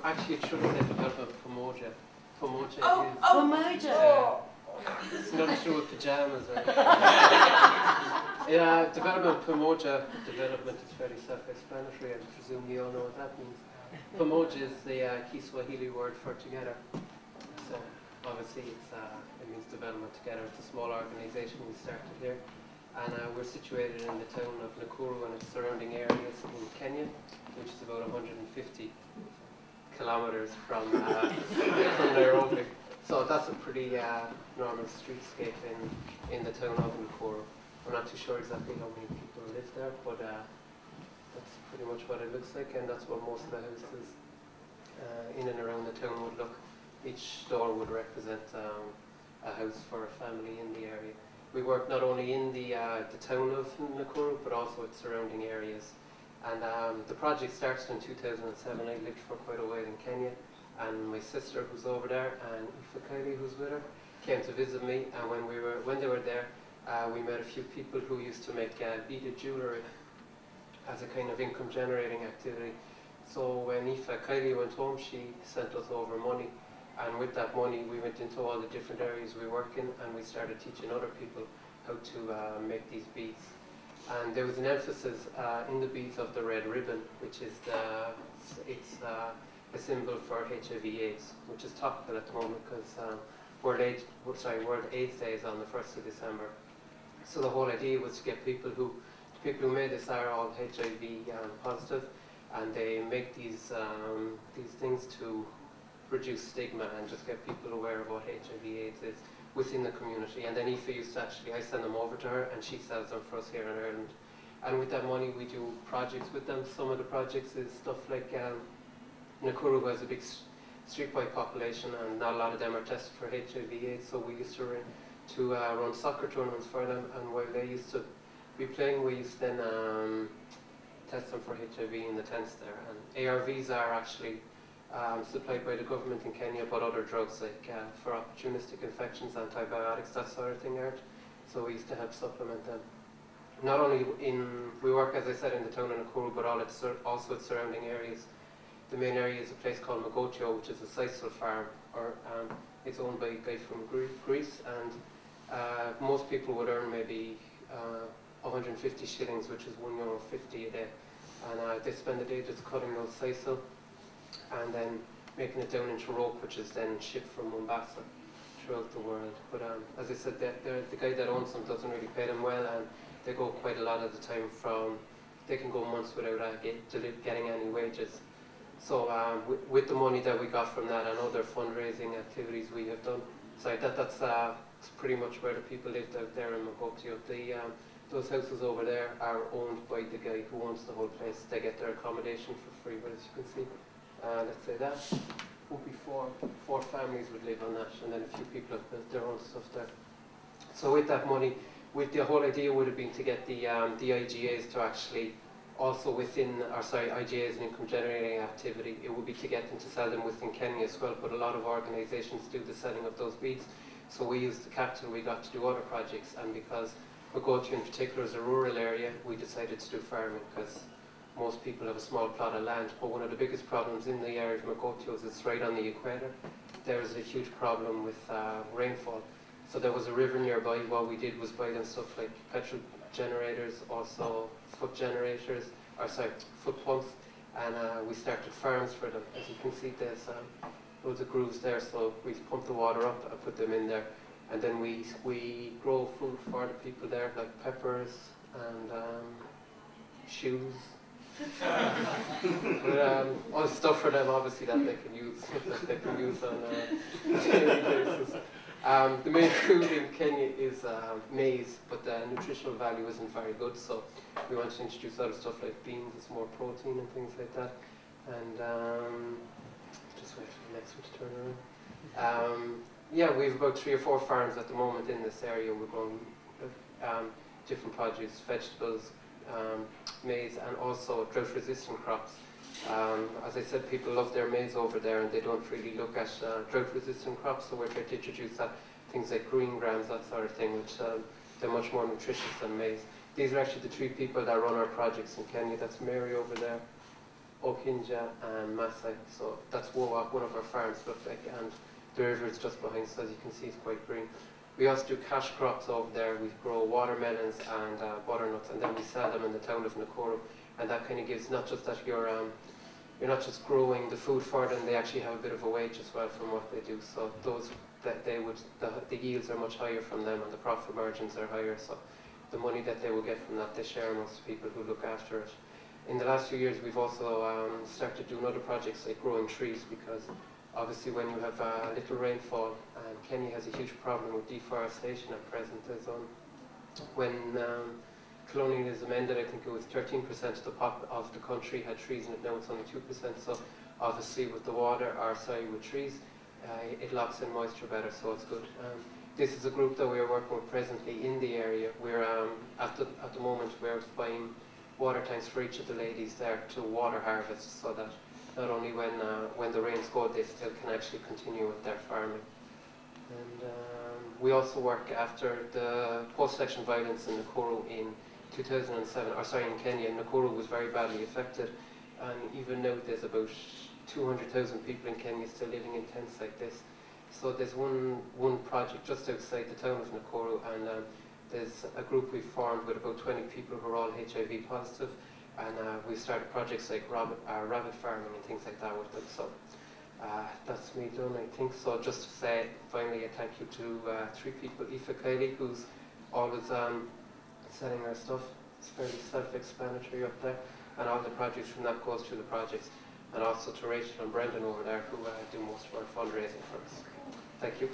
Actually, it should have said development Pamoja. Pamoja Oh, is... Pamoja! It's nothing to do with pajamas or yeah, development Pamoja. Development is fairly self-explanatory. I presume you all know what that means. Pamoja is the Kiswahili word for together. So obviously it means development together. It's a small organisation. We started here. And we're situated in the town of Nakuru and its surrounding areas in Kenya, which is about 150 kilometres from Nairobi. So that's a pretty normal streetscape in the town of Nakuru. I'm not too sure exactly how many people live there, but that's pretty much what it looks like, and that's what most of the houses in and around the town would look. Each store would represent a house for a family in the area. We work not only in the town of Nakuru, but also its surrounding areas. And the project started in 2007. I lived for quite a while in Kenya, and my sister, who's over there, and Aoife Kylie, who's with her, came to visit me. And when they were there, we met a few people who used to make beaded jewellery as a kind of income-generating activity. So when Aoife Kylie went home, she sent us over money. And with that money, we went into all the different areas we work in, and we started teaching other people how to make these beads. And there was an emphasis in the beads of the red ribbon, which is a symbol for HIV/AIDS, which is topical at the moment because World AIDS Day is on the 1st of December. So the whole idea was to get people who made this are all HIV positive, and they make these things to reduce stigma and just get people aware of what HIV/AIDS is within the community. And then Aoife used to I send them over to her, and she sells them for us here in Ireland. And with that money, we do projects with them. Some of the projects is stuff like Nakuru has a big streetwide population, and not a lot of them are tested for HIV/AIDS. So we used to run soccer tournaments for them, and while they used to be playing, we used to then test them for HIV in the tents there. And ARVs are actually supplied by the government in Kenya, but other drugs like for opportunistic infections, antibiotics, that sort of thing aren't. So we used to help supplement them. Not only we work, as I said, in the town of Nakuru, but also its surrounding areas. The main area is a place called Mogotio, which is a sisal farm, or it's owned by a guy from Greece, and most people would earn maybe 150 shillings, which is €1.50 a day. And they spend the day just cutting those sisal and then making it down into rope, which is then shipped from Mombasa throughout the world. But as I said, the guy that owns them doesn't really pay them well, and they go quite a lot of the time they can go months without getting any wages. So with the money that we got from that and other fundraising activities we have done, so that's pretty much where the people lived out there in Mogotio. Those houses over there are owned by the guy who owns the whole place. They get their accommodation for free, but as you can see, let's say that would be four families would live on that, and then a few people have built their own stuff there. So with that money, the whole idea would have been to get the IGAs to actually also IGA is an income generating activity. It would be to get them to sell them within Kenya as well, but a lot of organisations do the selling of those beads. So we used the capital we got to do other projects, and because Mogotio in particular is a rural area, we decided to do farming because most people have a small plot of land. But one of the biggest problems in the area of Mogotio is it's right on the equator. There is a huge problem with rainfall. So there was a river nearby. What we did was buy them stuff like petrol generators, also foot pumps, and we started farms for them. As you can see, there's loads of grooves there, so we pump the water up and put them in there, and then we grow food for the people there, like peppers and shoes. But, all stuff for them, obviously, that they can use on a daily basis. The main food in Kenya is maize, but the nutritional value isn't very good, so we want to introduce other stuff like beans. It's more protein and things like that. And just wait for the next one to turn around. Yeah, we have about 3 or 4 farms at the moment in this area. We're growing different produce, vegetables, maize, and also drought-resistant crops. As I said, people love their maize over there, and they don't really look at drought-resistant crops, so we're trying to introduce things like green grams, that sort of thing, which they're much more nutritious than maize. These are actually the 3 people that run our projects in Kenya. That's Mary over there, Okinja and Masai. So that's what one of our farms look like, and the river is just behind, so as you can see it's quite green. We also do cash crops over there. We grow watermelons and butternuts, and then we sell them in the town of Nakuru. And that kind of gives, not just that you're not just growing the food for them, they actually have a bit of a wage as well from what they do. So those that they would, the yields are much higher from them, and the profit margins are higher. So the money that they will get from that, they share amongst people who look after it. In the last few years, we've also started doing other projects like growing trees, because obviously when you have little rainfall, Kenya has a huge problem with deforestation at present. When colonialism ended, I think it was 13% of the country had trees in it, now it's only 2%. So obviously with the water, with trees, it locks in moisture better, so it's good. This is a group that we are working with presently in the area. We're at the moment we're buying water tanks for each of the ladies there to water harvest, so that not only when the rains go, they still can actually continue with their farming. And we also work after the post-election violence in Nakuru in 2007, in Kenya. Nakuru was very badly affected, and even now there's about 200,000 people in Kenya still living in tents like this. So there's one project just outside the town of Nakuru, and there's a group we formed with about 20 people who are all HIV positive, and we started projects like rabbit farming and things like that with them. So that's me done, I think. So just to say finally a thank you to 3 people: Aoife Kiley, who's always selling our stuff. It's fairly self-explanatory up there, and all the projects from that goes to the projects. And also to Rachel and Brendan over there, who do most of our fundraising for us. Thank you.